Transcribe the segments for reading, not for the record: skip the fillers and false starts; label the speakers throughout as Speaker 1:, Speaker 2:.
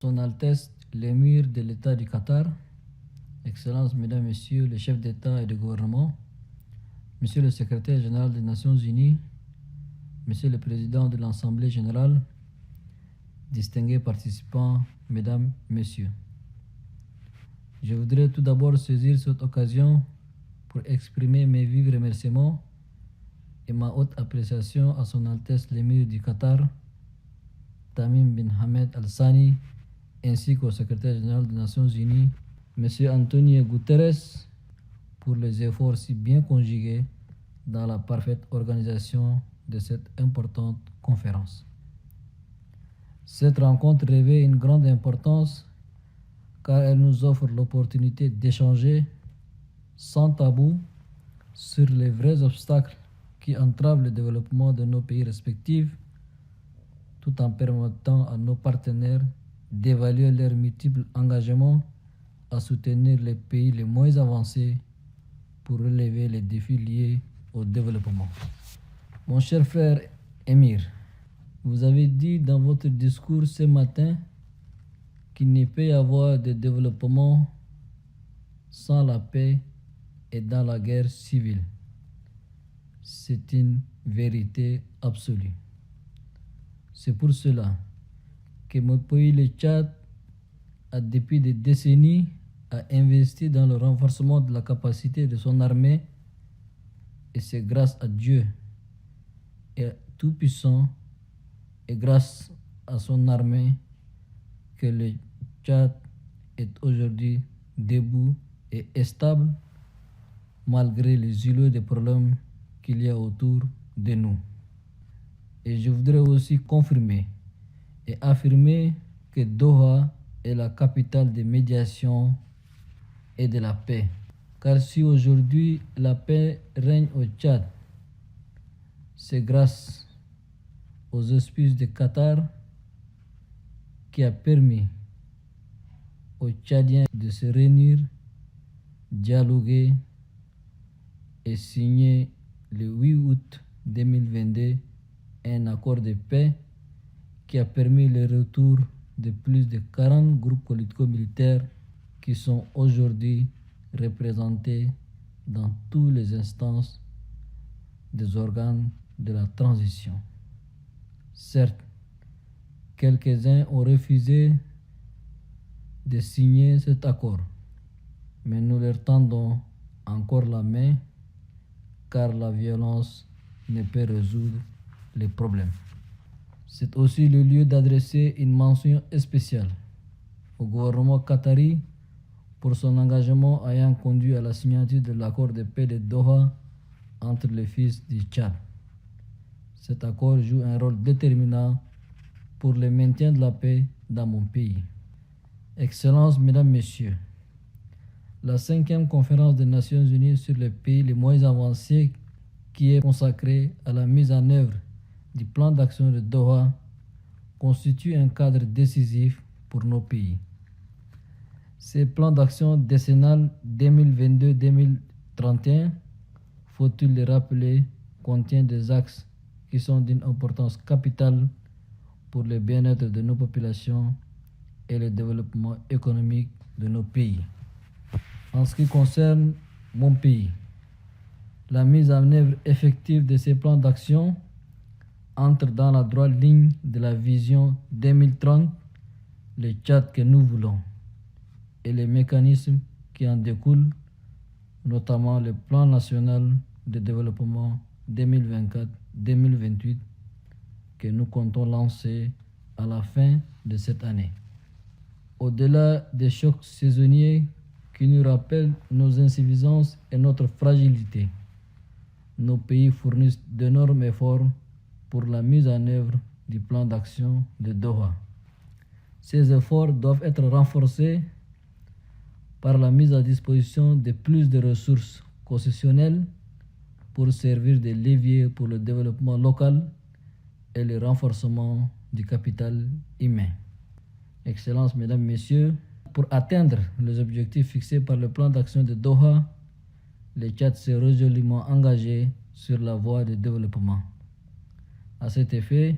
Speaker 1: Son Altesse l'émir de l'État du Qatar, Excellences, Mesdames, Messieurs les chefs d'État et de gouvernement, Monsieur le Secrétaire général des Nations Unies, Monsieur le Président de l'Assemblée générale, distingués participants, Mesdames, Messieurs. Je voudrais tout d'abord saisir cette occasion pour exprimer mes vifs remerciements et ma haute appréciation à Son Altesse l'émir du Qatar, Tamim bin Hamed Al-Thani, ainsi qu'au secrétaire général des Nations Unies, M. Antonio Guterres, pour les efforts si bien conjugués dans la parfaite organisation de cette importante conférence. Cette rencontre revêt une grande importance car elle nous offre l'opportunité d'échanger sans tabou sur les vrais obstacles qui entravent le développement de nos pays respectifs, tout en permettant à nos partenaires d'évaluer leurs multiples engagements à soutenir les pays les moins avancés pour relever les défis liés au développement. Mon cher frère Émir, vous avez dit dans votre discours ce matin qu'il ne peut y avoir de développement sans la paix et dans la guerre civile. C'est une vérité absolue. C'est pour cela que mon pays, le Tchad, a depuis des décennies a investi dans le renforcement de la capacité de son armée, et c'est grâce à Dieu et Tout-Puissant et grâce à son armée que le Tchad est aujourd'hui debout et stable malgré les îlots de problèmes qu'il y a autour de nous. Et je voudrais aussi confirmer et affirmer que Doha est la capitale de médiation et de la paix. Car si aujourd'hui la paix règne au Tchad, c'est grâce aux auspices de Qatar qui a permis aux Tchadiens de se réunir, dialoguer et signer le 8 août 2022 un accord de paix qui a permis le retour de plus de 40 groupes politico-militaires qui sont aujourd'hui représentés dans toutes les instances des organes de la transition. Certes, quelques-uns ont refusé de signer cet accord, mais nous leur tendons encore la main car la violence ne peut résoudre les problèmes. C'est aussi le lieu d'adresser une mention spéciale au gouvernement qatari pour son engagement ayant conduit à la signature de l'accord de paix de Doha entre les fils du Tchad. Cet accord joue un rôle déterminant pour le maintien de la paix dans mon pays. Excellences, Mesdames, Messieurs, la 5e conférence des Nations Unies sur les pays les moins avancés qui est consacrée à la mise en œuvre du plan d'action de Doha constitue un cadre décisif pour nos pays. Ce plan d'action décennal 2022-2031, faut-il le rappeler, contient des axes qui sont d'une importance capitale pour le bien-être de nos populations et le développement économique de nos pays. En ce qui concerne mon pays, la mise en œuvre effective de ces plans d'action entre dans la droite ligne de la vision 2030, le Tchad que nous voulons, et les mécanismes qui en découlent, notamment le plan national de développement 2024-2028 que nous comptons lancer à la fin de cette année. Au-delà des chocs saisonniers qui nous rappellent nos insuffisances et notre fragilité, nos pays fournissent d'énormes efforts pour la mise en œuvre du plan d'action de Doha. Ces efforts doivent être renforcés par la mise à disposition de plus de ressources concessionnelles pour servir de levier pour le développement local et le renforcement du capital humain. Excellences, Mesdames, Messieurs, pour atteindre les objectifs fixés par le plan d'action de Doha, le Tchad s'est résolument engagé sur la voie de développement. À cet effet,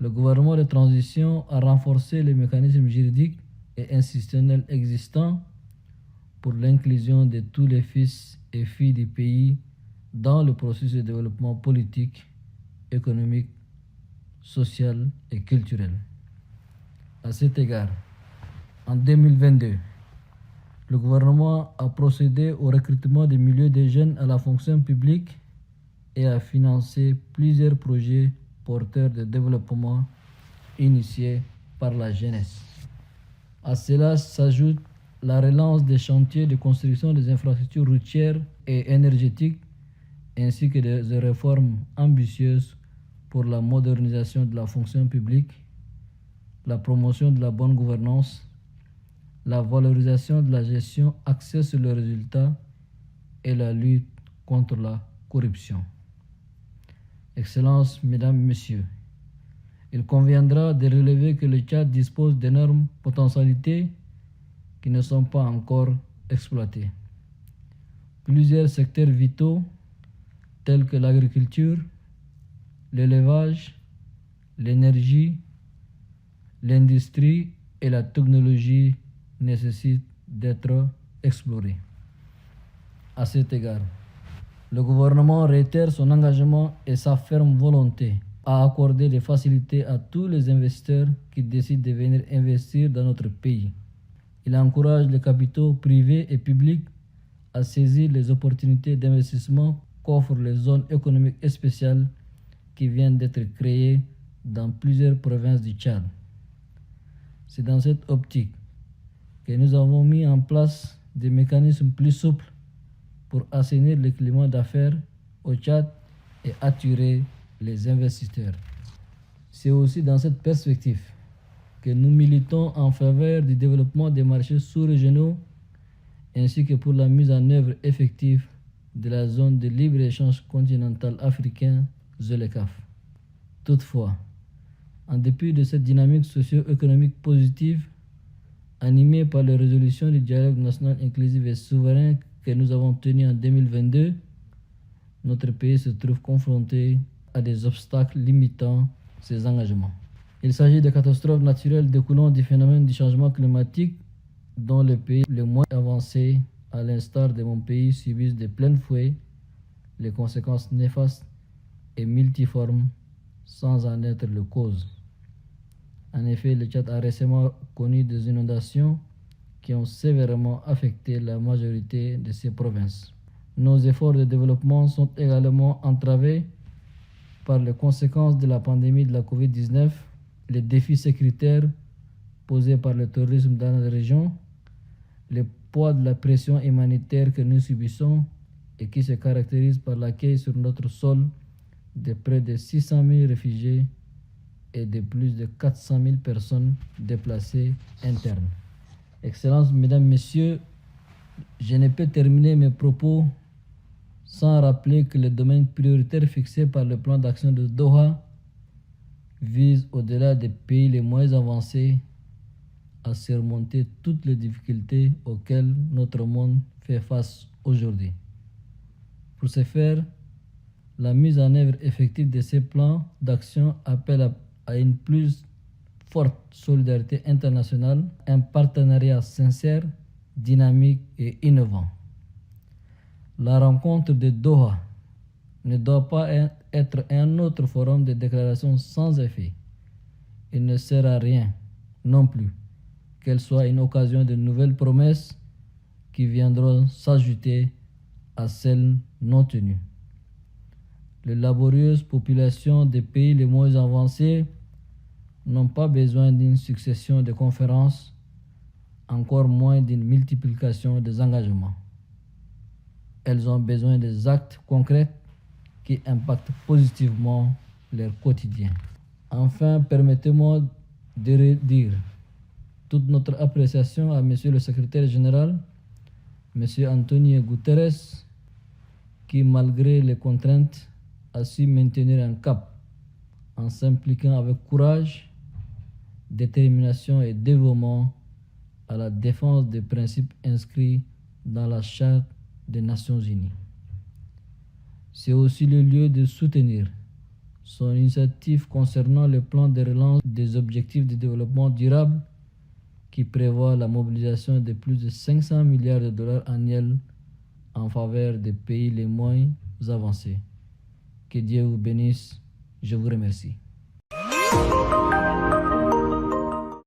Speaker 1: Le gouvernement de transition a renforcé les mécanismes juridiques et institutionnels existants pour l'inclusion de tous les fils et filles du pays dans le processus de développement politique, économique, social et culturel. À cet égard, en 2022, le gouvernement a procédé au recrutement des milliers de jeunes à la fonction publique et a financé plusieurs projets porteurs de développement initiés par la jeunesse. À cela s'ajoute la relance des chantiers de construction des infrastructures routières et énergétiques ainsi que des réformes ambitieuses pour la modernisation de la fonction publique, la promotion de la bonne gouvernance, la valorisation de la gestion axée sur le résultat et la lutte contre la corruption. Excellences, Mesdames, Messieurs, il conviendra de relever que le Tchad dispose d'énormes potentialités qui ne sont pas encore exploitées. Plusieurs secteurs vitaux tels que l'agriculture, l'élevage, l'énergie, l'industrie et la technologie nécessitent d'être explorés. À cet égard, le gouvernement réitère son engagement et sa ferme volonté à accorder des facilités à tous les investisseurs qui décident de venir investir dans notre pays. Il encourage les capitaux privés et publics à saisir les opportunités d'investissement qu'offrent les zones économiques spéciales qui viennent d'être créées dans plusieurs provinces du Tchad. C'est dans cette optique que nous avons mis en place des mécanismes plus souples pour assainir le climat d'affaires au Tchad et attirer les investisseurs. C'est aussi dans cette perspective que nous militons en faveur du développement des marchés sous-régionaux ainsi que pour la mise en œuvre effective de la zone de libre-échange continental africain, ZLECAf. Toutefois, en dépit de cette dynamique socio-économique positive, animée par les résolutions du dialogue national inclusif et souverain que nous avons tenu en 2022, notre pays se trouve confronté à des obstacles limitant ses engagements. Il s'agit de catastrophes naturelles découlant du phénomène du changement climatique dont les pays les moins avancés, à l'instar de mon pays, subissent de plein fouet les conséquences néfastes et multiformes sans en être le cause. En effet, le Tchad a récemment connu des inondations qui ont sévèrement affecté la majorité de ses provinces. Nos efforts de développement sont également entravés par les conséquences de la pandémie de la COVID-19, les défis sécuritaires posés par le terrorisme dans la région, le poids de la pression humanitaire que nous subissons et qui se caractérise par l'accueil sur notre sol de près de 600 000 réfugiés et de plus de 400 000 personnes déplacées internes. Excellences, Mesdames, Messieurs, je ne peux terminer mes propos sans rappeler que le domaine prioritaire fixé par le plan d'action de Doha vise, au-delà des pays les moins avancés, à surmonter toutes les difficultés auxquelles notre monde fait face aujourd'hui. Pour ce faire, la mise en œuvre effective de ces plans d'action appelle à une plus forte solidarité internationale, un partenariat sincère, dynamique et innovant. La rencontre de Doha ne doit pas être un autre forum de déclaration sans effet. Il ne sert à rien non plus qu'elle soit une occasion de nouvelles promesses qui viendront s'ajouter à celles non tenues. Les laborieuses populations des pays les moins avancés n'ont pas besoin d'une succession de conférences, encore moins d'une multiplication des engagements. Elles ont besoin des actes concrets qui impactent positivement leur quotidien. Enfin, permettez-moi de redire toute notre appréciation à Monsieur le Secrétaire général, Monsieur Antonio Guterres, qui, malgré les contraintes, a su maintenir un cap en s'impliquant avec courage, détermination et dévouement à la défense des principes inscrits dans la Charte des Nations Unies. C'est aussi le lieu de soutenir son initiative concernant le plan de relance des objectifs de développement durable qui prévoit la mobilisation de plus de 500 milliards de dollars annuels en faveur des pays les moins avancés. Que Dieu vous bénisse. Je vous remercie.